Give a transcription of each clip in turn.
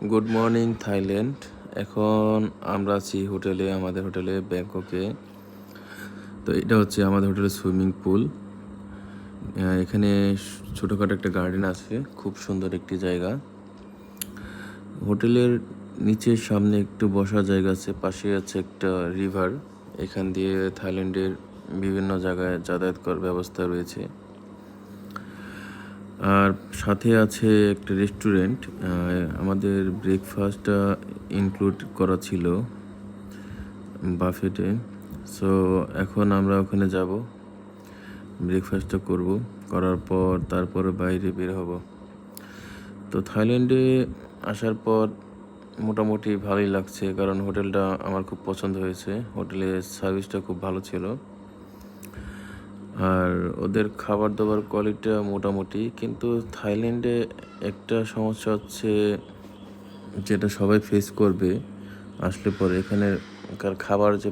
Good morning Thailand. এখন আমরা আছি হোটেলে, আমাদের হোটেলে ব্যাংককে। তো এটা হচ্ছে আমাদের হোটেলের সুইমিং পুল। এখানে ছোটোখাটো একটা গার্ডেন আছে, খুব সুন্দর একটি জায়গা। হোটেলের নিচের সামনে একটু বসার জায়গা আছে, পাশে আছে একটা রিভার। এখান দিয়ে থাইল্যান্ডের বিভিন্ন জায়গায় যাতায়াত করার ব্যবস্থা রয়েছে। আর সাথে আছে একটা রেস্টুরেন্ট। আমাদের ব্রেকফাস্টটা ইনক্লুড করা ছিল বাফেটে। সো এখন আমরা ওখানে যাব, ব্রেকফাস্টটা করব, করার পর তারপরে বাইরে বের হব। তো থাইল্যান্ডে আসার পর মোটামুটি ভালোই লাগছে, কারণ হোটেলটা আমার খুব পছন্দ হয়েছে। হোটেলের সার্ভিসটা খুব ভালো ছিল, আর ওদের খাবার দাবার কোয়ালিটিটা মোটামুটি। কিন্তু থাইল্যান্ডে একটা সমস্যা হচ্ছে, যেটা সবাই ফেস করবে আসলে পরে, এখানকার খাবার যে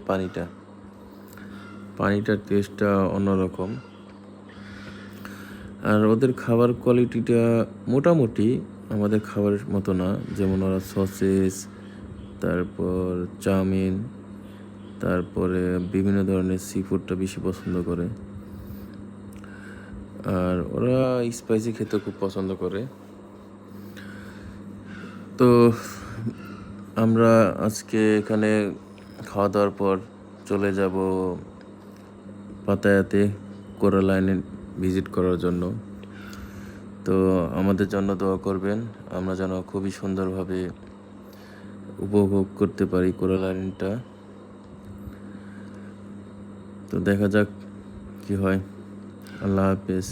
পানিটার টেস্টটা অন্যরকম। আর ওদের খাবার কোয়ালিটিটা মোটামুটি আমাদের খাবারের মতো না। যেমন ওরা সসেস, তারপর চাউমিন, তারপরে বিভিন্ন ধরনের সি ফুডটা বেশি পছন্দ করে। আর ওরা স্পাইসি খেতে খুব পছন্দ করে। তো আমরা আজকে এখানে খাওয়া দাওয়ার পর চলে যাব পাতায়াতে, কোরালাইনে ভিজিট করার জন্য। তো আমাদের জন্য দোয়া করবেন, আমরা যেন খুবই সুন্দরভাবে উপভোগ করতে পারি কোরালাইনটা। তো দেখা যাক কি হয়। আল্লাহ হাফেজ।